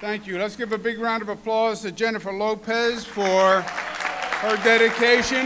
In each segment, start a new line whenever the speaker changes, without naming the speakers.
Thank you. Let's give a big round of applause to Jennifer Lopez for her dedication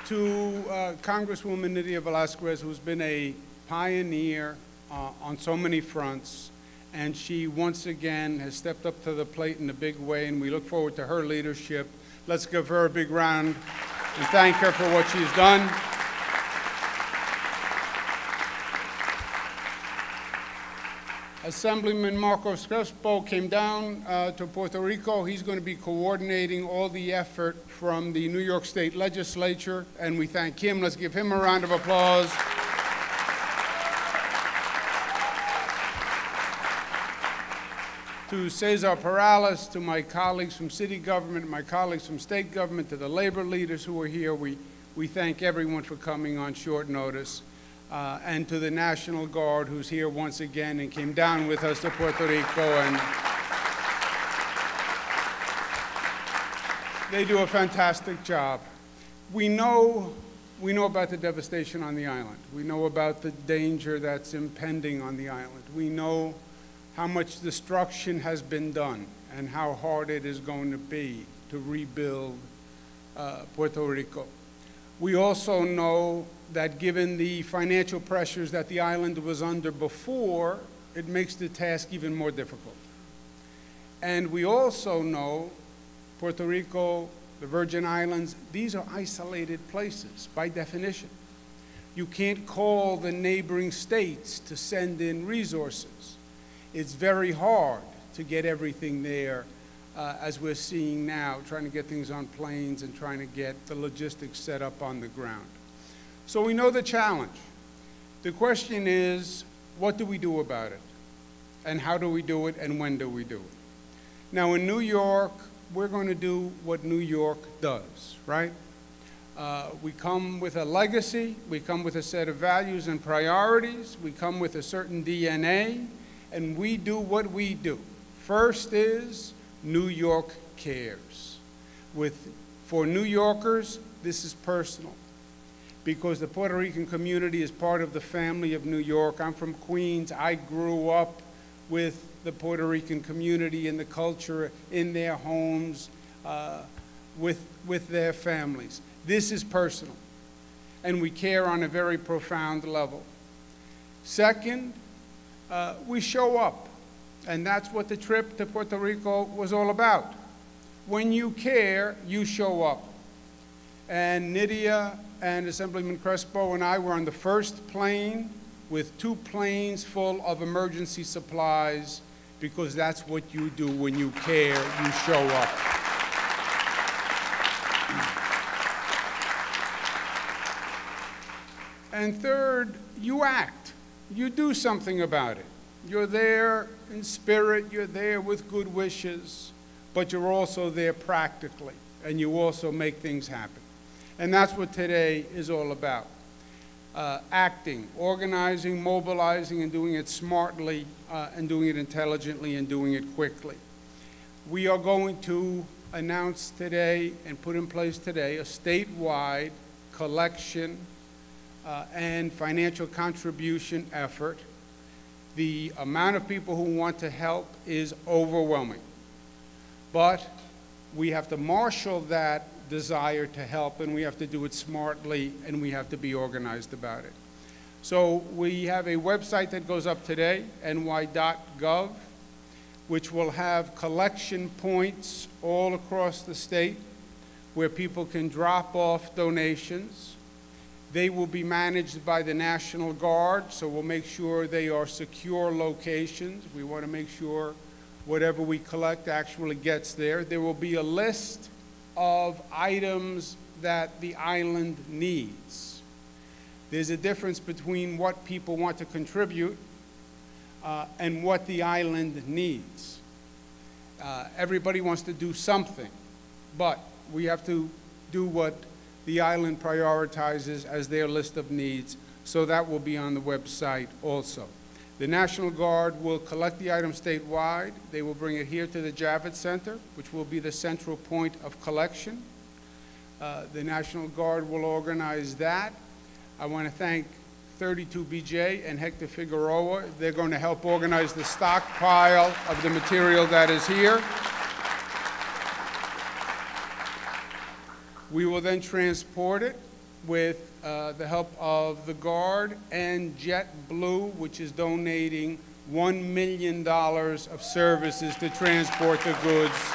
to Congresswoman Nydia Velázquez, who's been a pioneer on so many fronts, and she once again has stepped up to the plate in a big way, and we look forward to her leadership. Let's give her a big round and thank her for what she's done. Assemblyman Marcos Crespo came down to Puerto Rico. He's going to be coordinating all the effort from the New York State Legislature, and we thank him. Let's give him a round of applause. To Cesar Perales, to my colleagues from city government, my colleagues from state government, to the labor leaders who are here, we thank everyone for coming on short notice. And to the National Guard, who's here once again and came down with us to Puerto Rico, and they do a fantastic job. We know about the devastation on the island. We know about the danger that's impending on the island. We know how much destruction has been done and how hard it is going to be to rebuild Puerto Rico. We also know that given the financial pressures that the island was under before, it makes the task even more difficult. And we also know Puerto Rico, the Virgin Islands, these are isolated places by definition. You can't call the neighboring states to send in resources. It's very hard to get everything there, as we're seeing now, trying to get things on planes and trying to get the logistics set up on the ground. So we know the challenge. The question is, what do we do about it? And how do we do it, and when do we do it? Now in New York, we're going to do what New York does, right? We come with a legacy, we come with a set of values and priorities, we come with a certain DNA, and we do what we do. First is New York cares. For New Yorkers, this is personal, because the Puerto Rican community is part of the family of New York. I'm from Queens. I grew up with the Puerto Rican community and the culture in their homes, with their families. This is personal, and we care on a very profound level. Second, we show up, and that's what the trip to Puerto Rico was all about. When you care, you show up. And Nydia and Assemblyman Crespo and I were on the first plane with 2 planes full of emergency supplies, because that's what you do when you care, you show up. And third, you act. You do something about it. You're there in spirit, you're there with good wishes, but you're also there practically, and you also make things happen. And that's what today is all about. Acting, organizing, mobilizing, and doing it smartly, and doing it intelligently, and doing it quickly. We are going to announce today and put in place today a statewide collection and financial contribution effort. The amount of people who want to help is overwhelming, but we have to marshal that desire to help, and we have to do it smartly, and we have to be organized about it. So we have a website that goes up today, ny.gov, which will have collection points all across the state where people can drop off donations. They will be managed by the National Guard, so we'll make sure they are secure locations. We want to make sure whatever we collect actually gets there. There will be a list of items that the island needs. There's a difference between what people want to contribute and what the island needs. Everybody wants to do something, but we have to do what the island prioritizes as their list of needs, so that will be on the website also. The National Guard will collect the items statewide. They will bring it here to the Javits Center, which will be the central point of collection. The National Guard will organize that. I want to thank 32BJ and Hector Figueroa. They're going to help organize the stockpile of the material that is here. We will then transport it with the help of the Guard and JetBlue, which is donating $1 million of services to transport the goods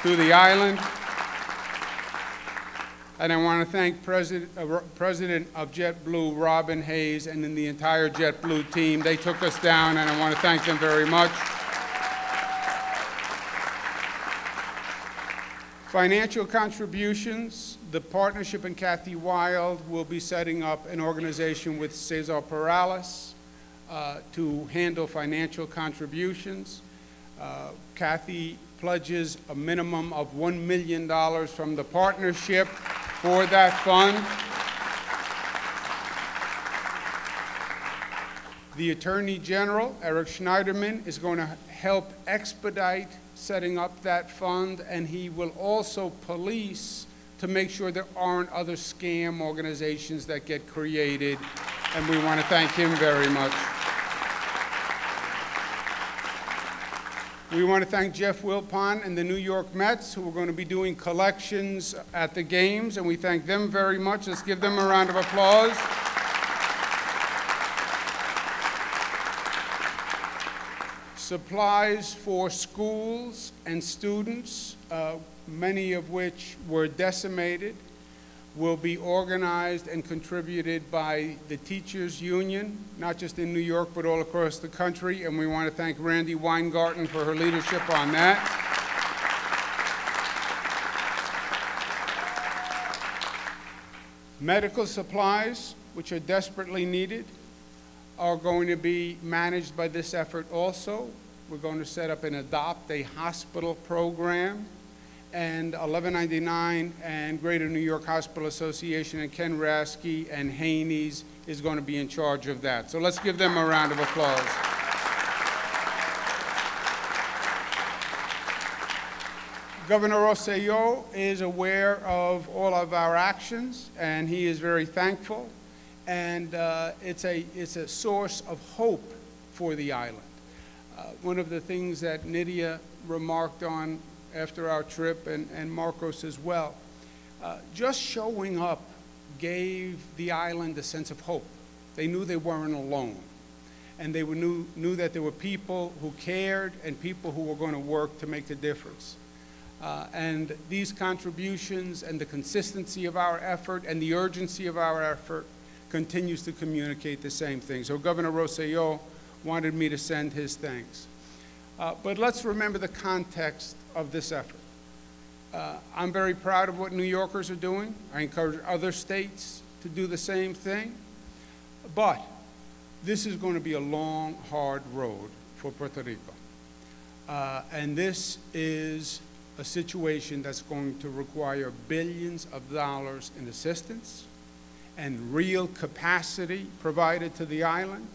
to the island. And I want to thank President of JetBlue, Robin Hayes, and then the entire JetBlue team. They took us down, and I want to thank them very much. Financial contributions, the partnership and Kathy Wild will be setting up an organization with Cesar Perales to handle financial contributions. Kathy pledges a minimum of $1 million from the partnership for that fund. The Attorney General, Eric Schneiderman, is going to help expedite setting up that fund, and he will also police to make sure there aren't other scam organizations that get created, and we want to thank him very much. We want to thank Jeff Wilpon and the New York Mets, who are going to be doing collections at the games, and we thank them very much. Let's give them a round of applause. Supplies for schools and students, many of which were decimated, will be organized and contributed by the teachers union, not just in New York, but all across the country, and we want to thank Randy Weingarten for her leadership on that. Medical supplies, which are desperately needed, are going to be managed by this effort also. We're going to set up and adopt a hospital program, and 1199 and Greater New York Hospital Association and Ken Rasky and Haney's is going to be in charge of that. So let's give them a round of applause. Governor Rosselló is aware of all of our actions, and he is very thankful. And it's a source of hope for the island. One of the things that Nydia remarked on after our trip, and Marcos as well, just showing up gave the island a sense of hope. They knew they weren't alone. And they knew that there were people who cared and people who were going to work to make a difference. And these contributions and the consistency of our effort and the urgency of our effort continues to communicate the same thing. So Governor Rosselló wanted me to send his thanks. But let's remember the context of this effort. I'm very proud of what New Yorkers are doing. I encourage other states to do the same thing. But this is going to be a long, hard road for Puerto Rico. And this is a situation that's going to require billions of dollars in assistance and real capacity provided to the island,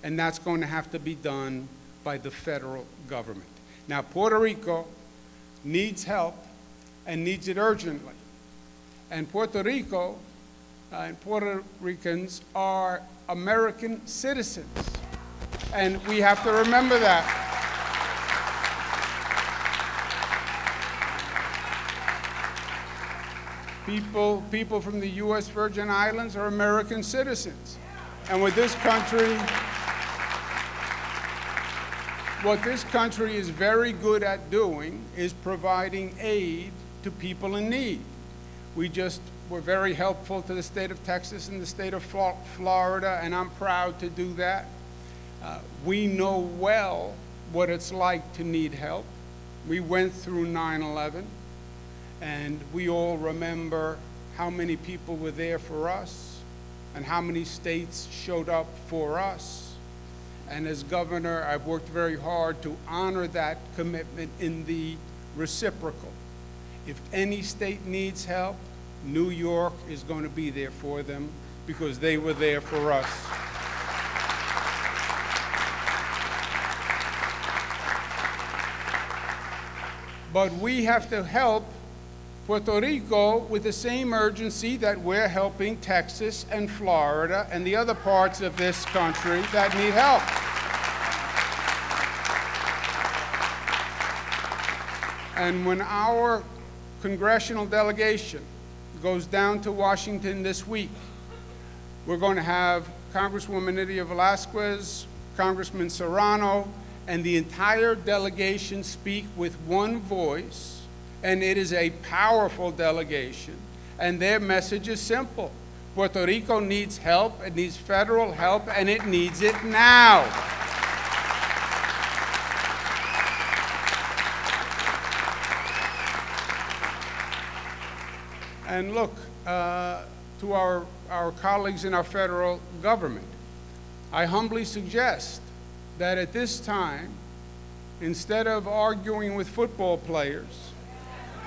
and that's going to have to be done by the federal government. Now, Puerto Rico needs help and needs it urgently. And Puerto Rico and Puerto Ricans are American citizens, and we have to remember that. People from the U.S. Virgin Islands are American citizens. And what this country is very good at doing is providing aid to people in need. We just were very helpful to the state of Texas and the state of Florida, and I'm proud to do that. We know well what it's like to need help. We went through 9/11. And we all remember how many people were there for us and how many states showed up for us. And as governor, I've worked very hard to honor that commitment in the reciprocal. If any state needs help, New York is going to be there for them because they were there for us. But we have to help Puerto Rico with the same urgency that we're helping Texas and Florida and the other parts of this country that need help. And when our congressional delegation goes down to Washington this week, we're going to have Congresswoman Nydia Velázquez, Congressman Serrano, and the entire delegation speak with one voice. And it is a powerful delegation. And their message is simple. Puerto Rico needs help, it needs federal help, and it needs it now. And look, to our colleagues in our federal government, I humbly suggest that at this time, instead of arguing with football players,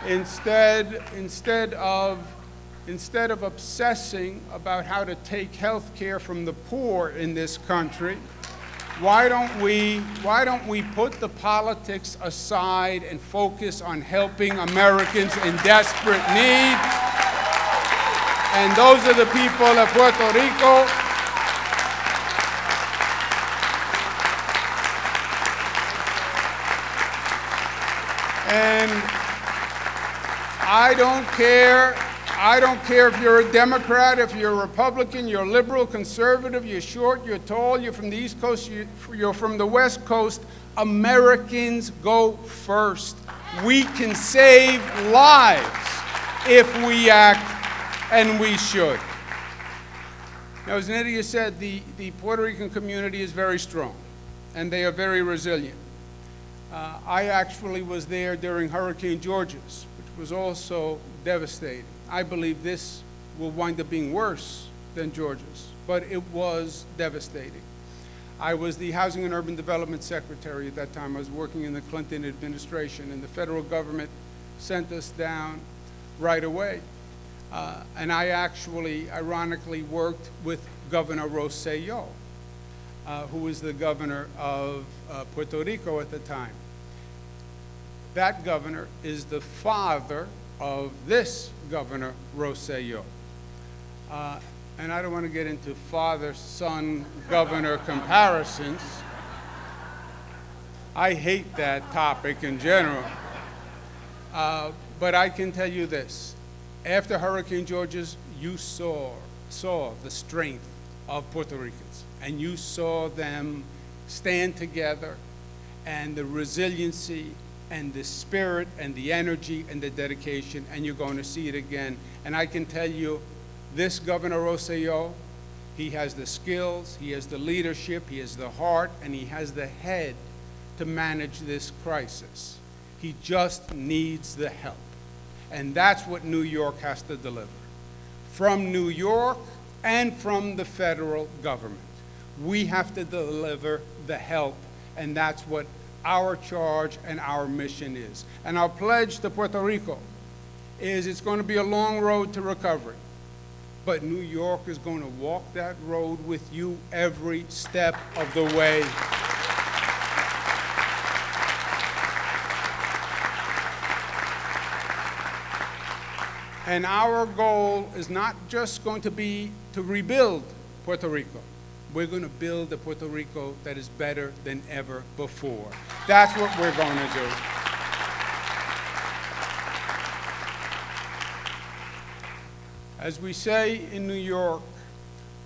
instead of obsessing about how to take health care from the poor in this country, why don't we put the politics aside and focus on helping Americans in desperate need? And those are the people of Puerto Rico. And I don't care if you're a Democrat, if you're a Republican, you're liberal, conservative, you're short, you're tall, you're from the East Coast, you're from the West Coast. Americans go first. We can save lives if we act, and we should. Now, as Nydia said, the Puerto Rican community is very strong, and they are very resilient. I actually was there during Hurricane Georges, which was also devastating. I believe this will wind up being worse than Georges, but it was devastating. I was the Housing and Urban Development Secretary at that time. I was working in the Clinton administration, and the federal government sent us down right away. And I actually, ironically, worked with Governor Rosselló, who was the governor of Puerto Rico at the time. That governor is the father of this Governor Rosselló. And I don't want to get into father-son governor comparisons. I hate that topic in general. But I can tell you this. After Hurricane Georges, you saw the strength of Puerto Ricans, and you saw them stand together, and the resiliency and the spirit and the energy and the dedication, and you're going to see it again. And I can tell you, this Governor Rosselló, he has the skills, he has the leadership, he has the heart, and he has the head to manage this crisis. He just needs the help. And that's what New York has to deliver. From New York and from the federal government, we have to deliver the help, and that's what our charge and our mission is. And our pledge to Puerto Rico is it's going to be a long road to recovery, but New York is going to walk that road with you every step of the way. And our goal is not just going to be to rebuild Puerto Rico. We're going to build a Puerto Rico that is better than ever before. That's what we're going to do. As we say in New York,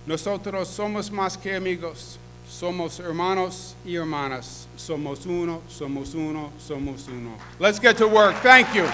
nosotros somos más que amigos. Somos hermanos y hermanas. Somos uno, somos uno, somos uno. Let's get to work. Thank you.